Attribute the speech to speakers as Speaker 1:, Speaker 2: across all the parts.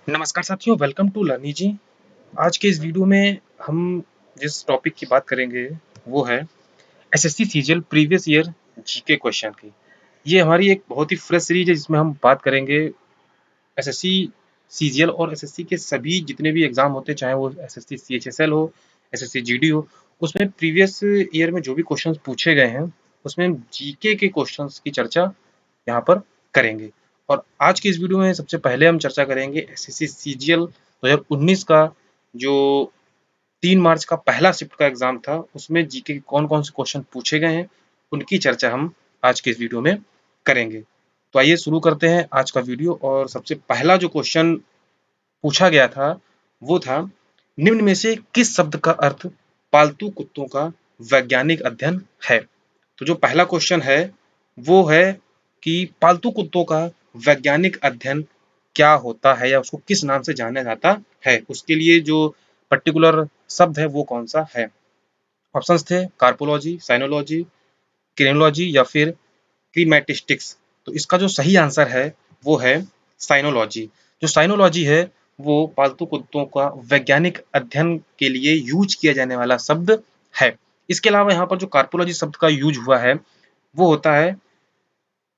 Speaker 1: नमस्कार साथियों, welcome to लर्नी जी। आज के इस वीडियो में हम जिस टॉपिक की बात करेंगे वो है SSC CGL previous year GK question की। ये हमारी एक बहुत ही फ्रेश सीरीज है जिसमें हम बात करेंगे एसएससी सीजीएल और एसएससी के सभी जितने भी एग्जाम होते हैं, चाहे वो एसएससी सीएचएसएल हो, एसएससी जीडी हो, उसमें प्रीवियस ईयर में जो भी क्वेश्चन पूछे गए हैं उसमें जीके के क्वेश्चन की चर्चा यहाँ पर करेंगे। और आज की इस वीडियो में सबसे पहले हम चर्चा करेंगे एसएससी सीजीएल 2019 का जो 3 मार्च का पहला शिफ्ट का एग्जाम था, उसमें जीके के कौन-कौन से क्वेश्चन पूछे गए हैं, उनकी चर्चा हम आज के इस वीडियो में करेंगे। तो आइए शुरू करते हैं आज का वीडियो। और सबसे पहला जो क्वेश्चन पूछा गया था वो था, निम्न में से किस शब्द का अर्थ पालतू कुत्तों का वैज्ञानिक अध्ययन है। तो जो पहला क्वेश्चन है वो है कि पालतू कुत्तों का वैज्ञानिक अध्ययन क्या होता है या उसको किस नाम से जाना जाता है, उसके लिए जो पर्टिकुलर शब्द है वो कौन सा है। ऑप्शंस थे कार्पोलॉजी, साइनोलॉजी, क्रिनोलॉजी या फिर क्रीमेटिस्टिक्स। तो इसका जो सही आंसर है वो है साइनोलॉजी। जो साइनोलॉजी है वो पालतू कुत्तों का वैज्ञानिक अध्ययन के लिए यूज किया जाने वाला शब्द है। इसके अलावा यहाँ पर जो कार्पोलॉजी शब्द का यूज हुआ है वो होता है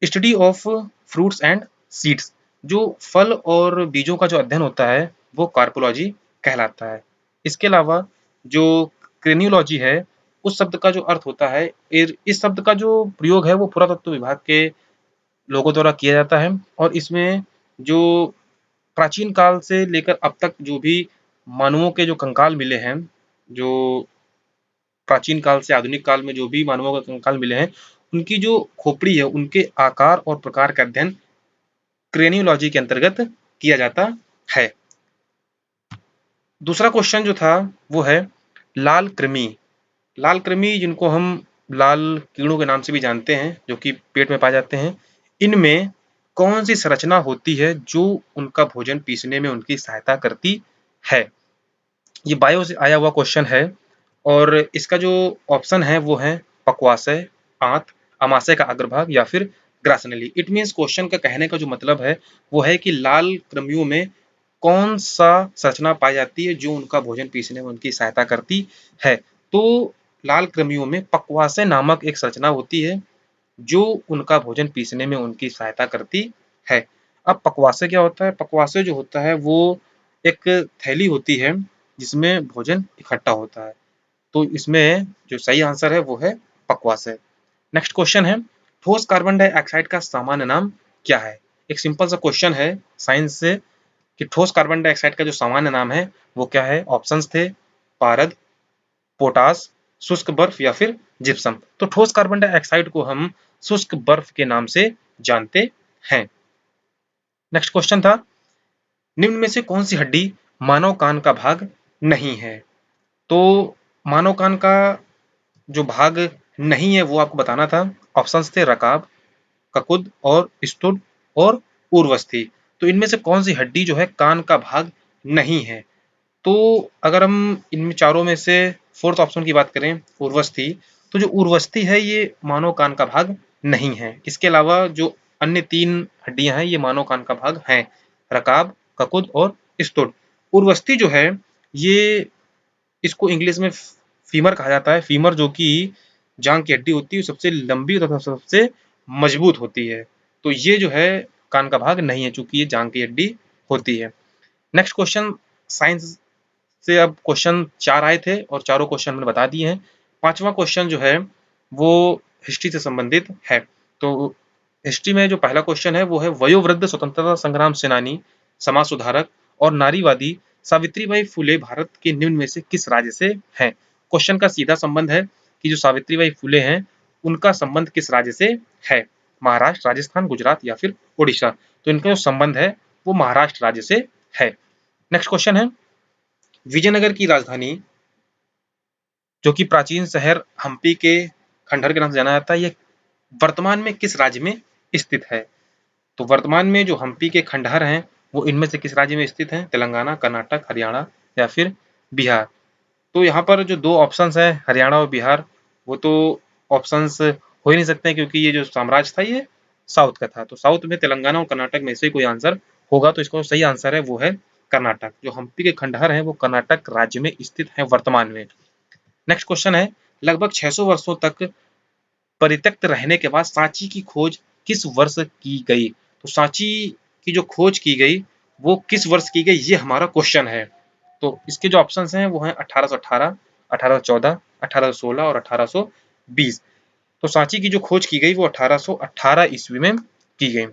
Speaker 1: study of fruits and seeds. जो फल और बीजों का जो अध्ययन होता है वो कार्पोलॉजी कहलाता है। इसके अलावा जो क्रेन्योलॉजी है उस शब्द का जो अर्थ होता है, इस शब्द का जो प्रयोग है वो पुरातत्व विभाग के लोगों द्वारा किया जाता है। और इसमें जो प्राचीन काल से लेकर अब तक जो भी मानवों के जो कंकाल मिले हैं, जो प्राचीन काल से आधुनिक काल में जो भी मानवों के कंकाल मिले हैं, उनकी जो खोपड़ी है उनके आकार और प्रकार का अध्ययन क्रेनियोलॉजी के अंतर्गत किया जाता है। दूसरा क्वेश्चन जो था वो है लाल कृमि। लाल कृमि जिनको हम लाल कीड़ों के नाम से भी जानते हैं, जो कि पेट में पाए जाते हैं, इनमें कौन सी संरचना होती है जो उनका भोजन पीसने में उनकी सहायता करती है। ये बायो से आया हुआ क्वेश्चन है और इसका जो ऑप्शन है वो है पक्वाशय, आंत, अमाशय का अग्रभाग या फिर ग्रासनली। इट मीन्स क्वेश्चन का कहने का जो मतलब है वो है कि लाल कृमियों में कौन सा संरचना पाई जाती है जो उनका भोजन पीसने में उनकी सहायता करती है। तो लाल कृमियों में पक्वाशय नामक एक संरचना होती है जो उनका भोजन पीसने में उनकी सहायता करती है। अब पक्वाशय क्या होता है? पक्वाशय जो होता है वो एक थैली होती है जिसमें भोजन इकट्ठा होता है। तो इसमें जो सही आंसर है वो है पक्वाशय। नेक्स्ट क्वेश्चन है, ठोस कार्बन डाइऑक्साइड का सामान्य नाम क्या है। एक सिंपल सा क्वेश्चन है साइंस से कि ठोस कार्बन डाइऑक्साइड का जो सामान्य नाम है वो क्या है। ऑप्शंस थे पारद, पोटास, शुष्क बर्फ या फिर जिप्सम। तो ठोस कार्बन डाइऑक्साइड को हम शुष्क बर्फ के नाम से जानते हैं। नेक्स्ट क्वेश्चन था, निम्न में से कौन सी हड्डी मानव कान का भाग नहीं है। तो मानव कान का जो भाग नहीं है वो आपको बताना था। ऑप्शंस थे रकाब, ककुद और स्तुड और उर्वस्थि। तो इनमें से कौन सी हड्डी जो है कान का भाग नहीं है। तो अगर हम इन चारों में से फोर्थ ऑप्शन की बात करें उर्वस्थि, तो जो उर्वस्थि है ये मानव कान का भाग नहीं है। इसके अलावा जो अन्य 3 हड्डियां हैं ये मानव कान का भाग हैं, रकाब, ककुद और स्तुड। उर्वस्थि जो है ये इसको इंग्लिश में फीमर कहा जाता है। फीमर जो कि जांग की हड्डी होती है, सबसे लंबी तथा सबसे मजबूत होती है। तो ये जो है कान का भाग नहीं है, चूंकि ये जांग की हड्डी होती है। नेक्स्ट क्वेश्चन साइंस से अब क्वेश्चन 4 आए थे और चारों क्वेश्चन मैंने बता दिए हैं। 5वां क्वेश्चन जो है वो हिस्ट्री से संबंधित है। तो हिस्ट्री में जो पहला क्वेश्चन है वो है वयोवृद्ध स्वतंत्रता संग्राम सेनानी, समाज सुधारक और नारीवादी सावित्रीबाई फुले भारत के निम्न में से किस राज्य से हैं। क्वेश्चन का सीधा संबंध है कि जो सावित्रीबाई फुले हैं उनका संबंध किस राज्य से है, महाराष्ट्र, राजस्थान, गुजरात या फिर उड़ीसा। तो इनका जो संबंध है वो महाराष्ट्र राज्य से है। नेक्स्ट क्वेश्चन है, विजयनगर की राजधानी जो कि प्राचीन शहर हम्पी के खंडहर के नाम से जाना जाता है, ये वर्तमान में किस राज्य में स्थित है। तो वर्तमान में जो हम्पी के खंडहर हैं वो इनमें से किस राज्य में स्थित हैं, तेलंगाना, कर्नाटक, हरियाणा या फिर बिहार। तो यहाँ पर जो 2 ऑप्शंस हैं हरियाणा और बिहार, वो तो ऑप्शंस हो ही नहीं सकते क्योंकि ये जो साम्राज्य था ये साउथ का था। तो साउथ में तेलंगाना और कर्नाटक में से कोई आंसर होगा। तो इसका सही आंसर है वो है कर्नाटक। जो हम्पी के खंडहर हैं वो कर्नाटक राज्य में स्थित हैं वर्तमान में। नेक्स्ट क्वेश्चन है, लगभग 600 वर्षों तक परित्यक्त रहने के बाद सांची की खोज किस वर्ष की गई? तो सांची की जो खोज की गई वो किस वर्ष की गई, ये हमारा क्वेश्चन है। तो इसके जो ऑप्शंस हैं वो हैं 1818, 1814, 1816 और 1820। तो सांची की जो खोज की गई वो 1818 ईस्वी में की गई।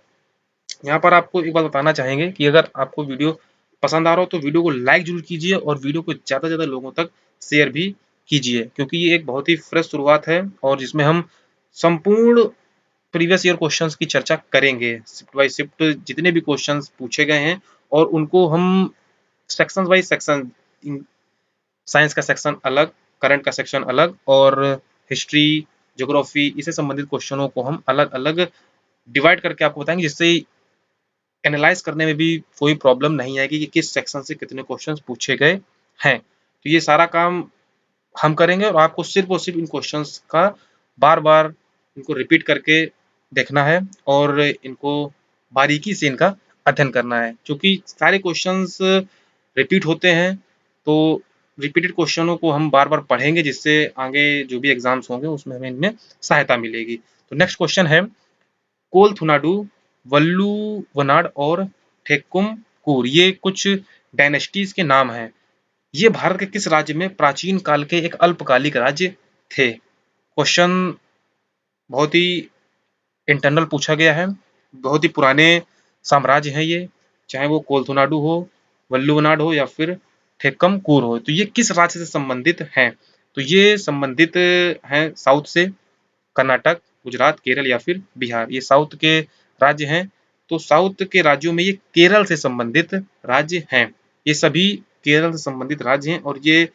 Speaker 1: यहाँ पर आपको एक बात बताना चाहेंगे कि अगर आपको वीडियो पसंद आ रहा हो तो वीडियो को लाइक जरूर कीजिए और वीडियो को ज़्यादा से ज़्यादा लोगों तक शेयर भी कीजिए, क्योंकि ये एक बहुत ही फ्रेश शुरुआत है और जिसमें हम संपूर्ण प्रीवियस ईयर क्वेश्चंस की चर्चा करेंगे। शिफ्ट बाय शिफ्ट जितने भी क्वेश्चंस पूछे गए हैं और उनको हम सेक्शन बाय सेक्शन, साइंस का सेक्शन अलग, करंट का सेक्शन अलग और हिस्ट्री, ज्योग्राफी इससे संबंधित क्वेश्चनों को हम अलग अलग डिवाइड करके आपको बताएंगे, जिससे एनालाइज करने में भी कोई प्रॉब्लम नहीं आएगी कि किस सेक्शन से कितने क्वेश्चंस पूछे गए हैं। तो ये सारा काम हम करेंगे और आपको सिर्फ और सिर्फ इन क्वेश्चंस का बार बार इनको रिपीट करके देखना है और इनको बारीकी से इनका अध्ययन करना है, क्योंकि सारे क्वेश्चंस रिपीट होते हैं। तो रिपीटेड क्वेश्चनों को हम बार बार पढ़ेंगे, जिससे आगे जो भी एग्जाम्स होंगे उसमें हमें इनमें सहायता मिलेगी। तो नेक्स्ट क्वेश्चन है, कोलथुनाडु, वल्लुवनाड और थेक्कुमकुर ये कुछ डायनेस्टीज के नाम हैं। ये भारत के किस राज्य में प्राचीन काल के एक अल्पकालिक राज्य थे? क्वेश्चन बहुत ही इंटरनल पूछा गया है। बहुत ही पुराने साम्राज्य हैं ये, चाहे वो कोलथुनाडु हो, वल्लुवनाड हो या फिर थेक्कमकुर हो। तो ये किस राज्य से संबंधित हैं? तो ये संबंधित हैं साउथ से, कर्नाटक, गुजरात, केरल या फिर बिहार। ये साउथ के राज्य हैं। तो साउथ के राज्यों में ये केरल से संबंधित राज्य हैं। ये सभी केरल से संबंधित राज्य हैं और ये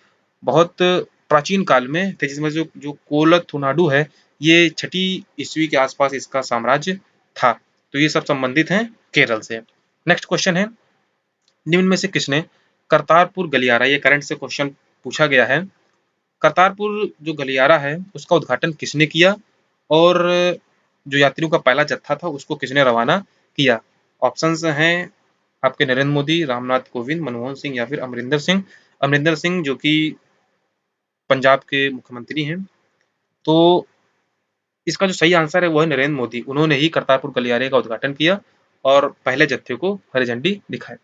Speaker 1: बहुत प्राचीन काल में थे, जिसमें जो जो कोलथुनाडु है ये 6ठी ईस्वी के आसपास इसका साम्राज्य था। तो ये सब संबंधित हैं केरल से। नेक्स्ट क्वेश्चन है, निम्न में से किसने करतारपुर गलियारा, ये करंट से क्वेश्चन पूछा गया है, करतारपुर जो गलियारा है उसका उद्घाटन किसने किया और जो यात्रियों का पहला जत्था था उसको किसने रवाना किया? ऑप्शंस हैं आपके नरेंद्र मोदी, रामनाथ कोविंद, मनमोहन सिंह या फिर अमरिंदर सिंह। अमरिंदर सिंह जो कि पंजाब के मुख्यमंत्री हैं। तो इसका जो सही आंसर है वो है नरेंद्र मोदी। उन्होंने ही करतारपुर गलियारे का उद्घाटन किया और पहले जत्थे को हरी झंडी दिखाई।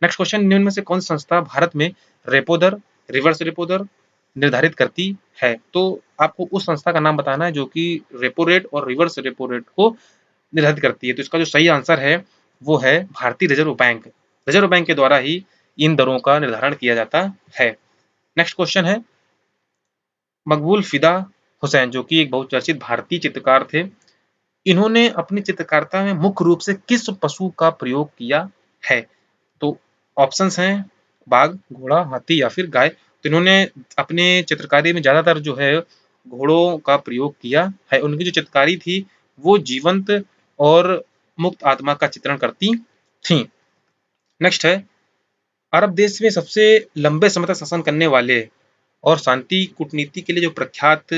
Speaker 1: नेक्स्ट क्वेश्चन, निम्न में से कौन सी संस्था भारत में रेपो दर, रिवर्स रेपो दर निर्धारित करती है? तो आपको उस संस्था का नाम बताना है जो कि रेपो रेट और रिवर्स रेपो रेट को निर्धारित करती है। तो इसका जो सही आंसर है वो है भारतीय रिजर्व बैंक। रिजर्व बैंक के द्वारा ही इन दरों का निर्धारण किया जाता है। नेक्स्ट क्वेश्चन है, मकबूल फिदा हुसैन जो कि एक बहुचर्चित भारतीय चित्रकार थे, इन्होंने अपनी चित्रकारिता में मुख्य रूप से किस पशु का प्रयोग किया है? तो ऑप्शंस हैं बाघ, घोड़ा, हाथी या फिर गाय। तो इन्होंने अपने चित्रकारी में ज्यादातर जो है घोड़ों का प्रयोग किया है। उनकी जो चित्रकारी थी वो जीवंत और मुक्त आत्मा का चित्रण करती थी। नेक्स्ट है, अरब देश में सबसे लंबे समय तक शासन करने वाले और शांति कूटनीति के लिए जो प्रख्यात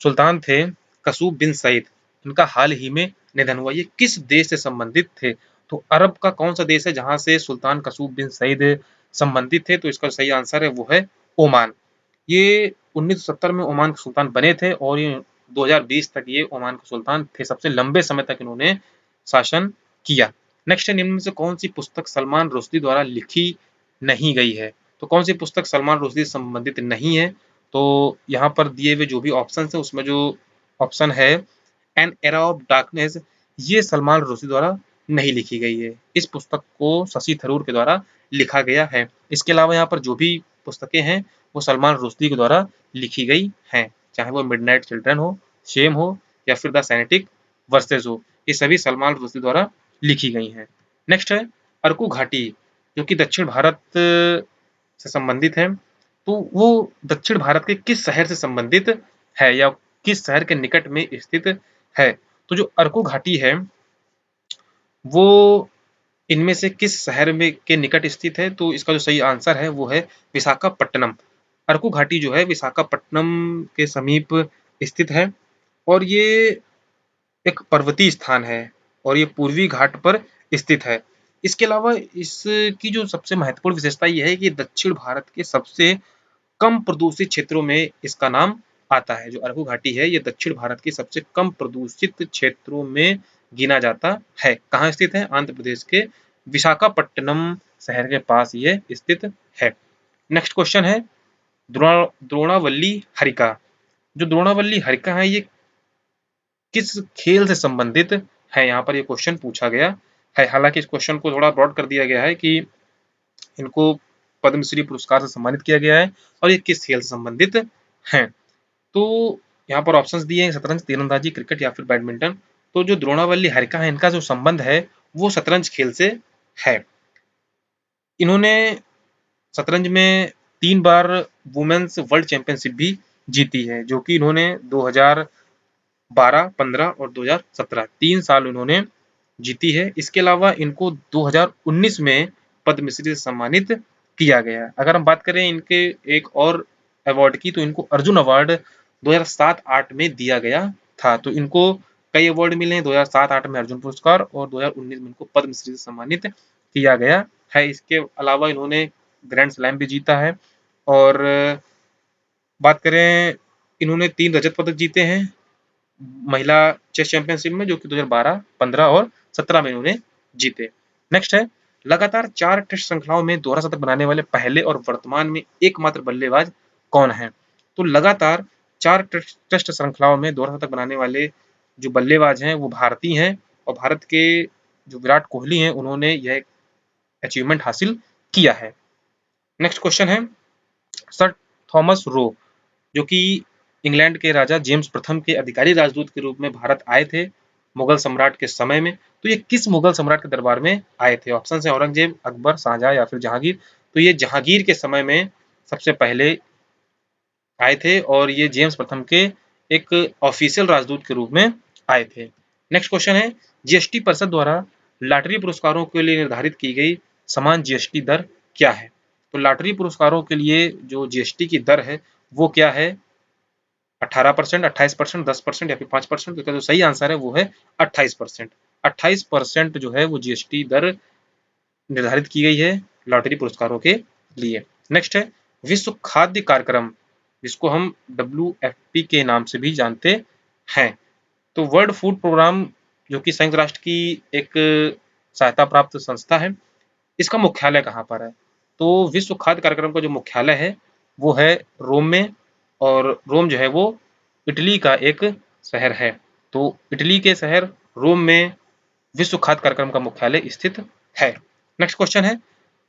Speaker 1: सुल्तान थे कसूब बिन सईद, इनका हाल ही में निधन हुआ। ये किस देश से संबंधित थे? तो अरब का कौन सा देश है जहां से सुल्तान कसूब बिन सईद संबंधित थे? तो इसका सही आंसर है वो है ओमान। ये 1970 में ओमान के सुल्तान बने थे और ये 2020 तक ये ओमान के सुल्तान थे। सबसे लंबे समय तक इन्होंने शासन किया। नेक्स्ट है, निम्न में से कौन सी पुस्तक सलमान रुश्दी द्वारा लिखी नहीं गई है? तो कौन सी पुस्तक सलमान रुश्दी से संबंधित नहीं है? तो यहाँ पर दिए हुए जो भी ऑप्शन है उसमें जो ऑप्शन है एन एरा ऑफ डार्कनेस, ये सलमान रुश्दी द्वारा नहीं लिखी गई है। इस पुस्तक को शशि थरूर के द्वारा लिखा गया है। इसके अलावा यहाँ पर जो भी पुस्तकें हैं वो सलमान रुश्दी के द्वारा लिखी गई हैं, चाहे वो मिडनाइट चिल्ड्रन हो, शेम हो या फिर द साइनेटिक वर्सेस हो, ये सभी सलमान रुश्दी द्वारा लिखी गई हैं। नेक्स्ट है अर्कू घाटी जो कि दक्षिण भारत से संबंधित है। तो वो दक्षिण भारत के किस शहर से संबंधित है या किस शहर के निकट में स्थित है? तो जो अर्कू घाटी है वो इनमें से किस शहर में के निकट स्थित है? तो इसका जो सही आंसर है वो है विशाखापट्टनम। अर्कू घाटी जो है विशाखापट्टनम के समीप स्थित है और ये एक पर्वतीय स्थान है और ये पूर्वी घाट पर स्थित है। इसके अलावा इसकी जो सबसे महत्वपूर्ण विशेषता ये है कि दक्षिण भारत के सबसे कम प्रदूषित क्षेत्रों में इसका नाम आता है। जो अरकू घाटी है, ये दक्षिण भारत के सबसे कम प्रदूषित क्षेत्रों में गिना जाता है। कहाँ स्थित है? आंध्र प्रदेश के विशाखापट्टनम शहर के पास ये स्थित है। नेक्स्ट क्वेश्चन है द्रोणावल्ली हरिका। जो द्रोणावल्ली हरिका है, ये किस खेल से संबंधित है? यहाँ पर ये क्वेश्चन पूछा गया है। हालांकि इस क्वेश्चन को थोड़ा ब्रॉड कर दिया गया है कि इनको पद्मश्री पुरस्कार से सम्मानित किया गया है और ये किस खेल से संबंधित हैं। तो यहाँ पर ऑप्शंस दिए हैं, शतरंज, तीरंदाजी, क्रिकेट या फिर बैडमिंटन। तो जो द्रोणावल्ली हरिका है, इनका जो संबंध है वो शतरंज खेल से है। इन्होंने शतरंज में 3 बार वुमेन्स वर्ल्ड चैंपियनशिप भी जीती है, जो कि इन्होंने 2012, 15 और 2017 3 साल उन्होंने जीती है। इसके अलावा इनको 2019 में पद्मश्री से सम्मानित किया गया है। अगर हम बात करें इनके एक और अवार्ड की, तो इनको अर्जुन अवार्ड 2007-8 में दिया गया था। तो इनको कई अवार्ड मिले हैं, 2007-8 में अर्जुन पुरस्कार और 2019 में इनको पद्मश्री से सम्मानित किया गया है। इसके अलावा इन्होंने ग्रैंड स्लैम भी जीता है। और बात करें, इन्होंने 3 रजत पदक जीते हैं महिला चेस चैंपियनशिप में, जो कि 2012, 15 और 17 में इन्होंने जीते। नेक्स्ट है, लगातार 4 टेस्ट श्रृंखलाओं में दोहरा शतक बनाने वाले पहले और वर्तमान में एकमात्र बल्लेबाज कौन है? तो लगातार 4 टेस्ट श्रृंखलाओं में दोहरा शतक बनाने वाले जो बल्लेबाज हैं वो भारतीय हैं, और भारत के जो विराट कोहली हैं उन्होंने यह अचीवमेंट हासिल किया है। नेक्स्ट क्वेश्चन है, सर थॉमस रो, जो कि इंग्लैंड के राजा जेम्स प्रथम के अधिकारी राजदूत के रूप में भारत आए थे मुगल सम्राट के समय में, तो ये किस मुगल सम्राट के दरबार में आए थे? ऑप्शन है औरंगजेब, अकबर, शाहजहां या फिर जहांगीर। तो ये जहांगीर के समय में सबसे पहले आए थे और ये जेम्स प्रथम के एक ऑफिशियल राजदूत के रूप में आए थे। नेक्स्ट क्वेश्चन है, जीएसटी परिषद द्वारा लॉटरी पुरस्कारों के लिए निर्धारित की गई समान जीएसटी दर क्या है? तो लॉटरी पुरस्कारों के लिए जो जीएसटी की दर है वो क्या है? 18%, 28%, 10% या फिर 5%। तो जो सही आंसर है वो है 28%। 28% जो है वो जीएसटी दर निर्धारित की गई है लॉटरी पुरस्कारों के लिए। नेक्स्ट है, विश्व खाद्य कार्यक्रम, जिसको हम WFP के नाम से भी जानते हैं। तो वर्ल्ड फूड प्रोग्राम, जो कि संयुक्त राष्ट्र की एक सहायता प्राप्त संस्था है, इसका मुख्यालय कहाँ पर है? तो विश्व खाद्य कार्यक्रम का जो मुख्यालय है वो है रोम में, और रोम जो है वो इटली का एक शहर है। तो इटली के शहर रोम में विश्व खाद्य कार्यक्रम का मुख्यालय स्थित है। नेक्स्ट क्वेश्चन है,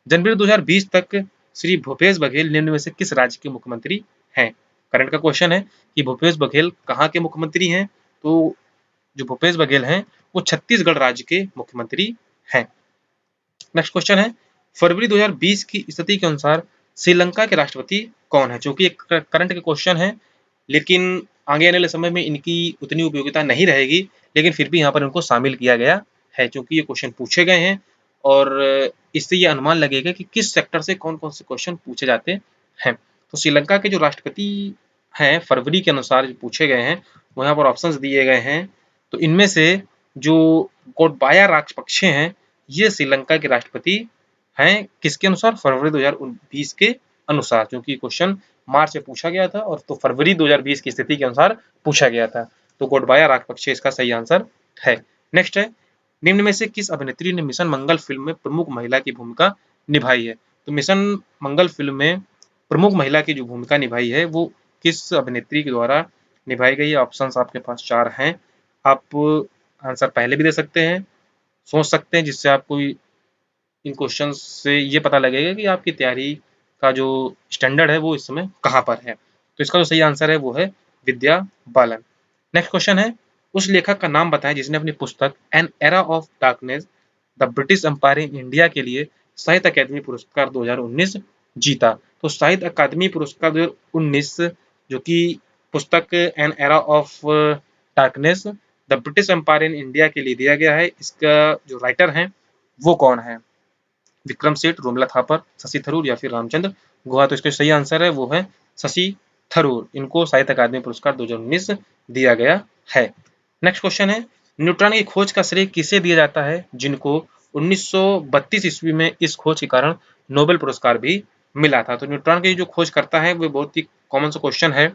Speaker 1: जनवरी 2020 तक श्री भूपेश बघेल निम्न में से किस राज्य के मुख्यमंत्री हैं? करंट का क्वेश्चन है कि भूपेश बघेल कहाँ के मुख्यमंत्री हैं? तो जो भूपेश बघेल हैं वो छत्तीसगढ़ राज्य के मुख्यमंत्री हैं। नेक्स्ट क्वेश्चन है, फरवरी 2020 की स्थिति के अनुसार श्रीलंका के राष्ट्रपति कौन है? जो कि एक करंट के क्वेश्चन है, लेकिन आगे आने वाले समय में इनकी उतनी उपयोगिता नहीं रहेगी, लेकिन फिर भी यहाँ पर इनको शामिल किया गया है क्योंकि ये क्वेश्चन पूछे गए हैं और इससे ये अनुमान लगेगा कि किस सेक्टर से कौन कौन से क्वेश्चन पूछे जाते हैं। तो श्रीलंका के जो राष्ट्रपति हैं फरवरी के अनुसार जो पूछे गए हैं वो यहाँ पर ऑप्शंस दिए गए हैं। तो इनमें से जो गोटबाया राजपक्षे हैं ये श्रीलंका के राष्ट्रपति हैं, किसके अनुसार? फरवरी 2020 के अनुसार, क्योंकि क्वेश्चन मार्च में पूछा गया था और तो फरवरी 2020 की स्थिति के अनुसार पूछा गया था। तो गोटबाया राजपक्षे इसका सही आंसर है। नेक्स्ट है, निम्न में से किस अभिनेत्री ने मिशन मंगल फिल्म में प्रमुख महिला की भूमिका निभाई है? तो मिशन मंगल फिल्म में प्रमुख महिला की जो भूमिका निभाई है वो किस अभिनेत्री के द्वारा निभाई गई है? ऑप्शंस आपके पास 4 हैं। आप आंसर पहले भी दे सकते हैं, सोच सकते हैं, जिससे आपको इन क्वेश्चन से ये पता लगेगा कि आपकी तैयारी का जो स्टैंडर्ड है वो इस समय कहाँ पर है। तो इसका जो सही आंसर है वो है विद्या बालन। नेक्स्ट क्वेश्चन है, उस लेखक का नाम बताएं जिसने अपनी पुस्तक an era of darkness the British empire in India के लिए साहित्य अकादमी पुरस्कार 2019 जीता। तो साहित्य अकादमी पुरस्कार 2019 जो कि पुस्तक an era of darkness the British empire in India के लिए दिया गया है, इसका जो राइटर हैं वो कौन है? विक्रम सेठ, रोमिला थापर, शशि थरूर या फिर रामचंद्र गुहा। तो इसका सही आंसर है वो है शशि थरूर। इनको साहित्य अकादमी पुरस्कार 2019 दिया गया है। नेक्स्ट क्वेश्चन है, न्यूट्रॉन की खोज का श्रेय किसे दिया जाता है जिनको 1932 ईस्वी में इस खोज के कारण नोबेल पुरस्कार भी मिला था। तो न्यूट्रॉन की जो खोज करता है वो बहुत ही कॉमन सा क्वेश्चन है,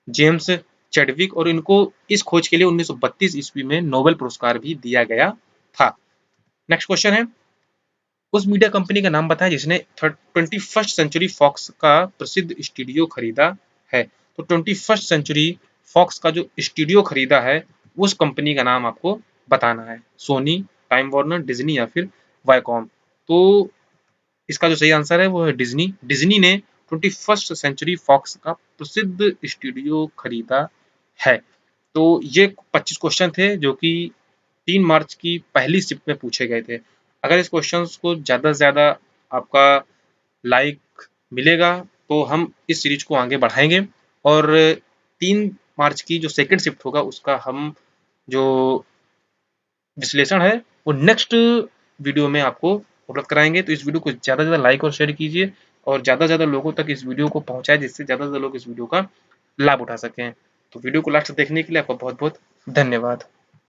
Speaker 1: जेम्स चैडविक, और इनको इस खोज के लिए 1932 ईस्वी में नोबेल पुरस्कार भी दिया गया था। नेक्स्ट क्वेश्चन है, उस मीडिया कंपनी का नाम बताएं जिसने 21st सेंचुरी फॉक्स का प्रसिद्ध स्टूडियो खरीदा है। तो 21st सेंचुरी फॉक्स का जो स्टूडियो खरीदा है उस कंपनी का नाम आपको बताना है। सोनी, टाइम वार्नर, डिज्नी या फिर वायकॉम। तो इसका जो सही आंसर है वो है डिज्नी। डिज्नी ने 21st सेंचुरी फॉक्स का प्रसिद्ध स्टूडियो खरीदा है। तो ये 25 क्वेश्चन थे जो कि 3 मार्च की पहली शिफ्ट में पूछे गए थे। अगर इस क्वेश्चंस को ज़्यादा से ज़्यादा आपका लाइक मिलेगा तो हम इस सीरीज को आगे बढ़ाएंगे, और 3 मार्च की जो सेकंड शिफ्ट होगा उसका हम जो विश्लेषण है वो नेक्स्ट वीडियो में आपको उपलब्ध कराएंगे। तो इस वीडियो को ज़्यादा से ज़्यादा लाइक और शेयर कीजिए और ज़्यादा से ज़्यादा लोगों तक इस वीडियो को पहुंचाएं, जिससे ज़्यादा से ज़्यादा लोग इस वीडियो का लाभ उठा सकें। तो वीडियो को लास्ट तक देखने के लिए आपका बहुत बहुत धन्यवाद।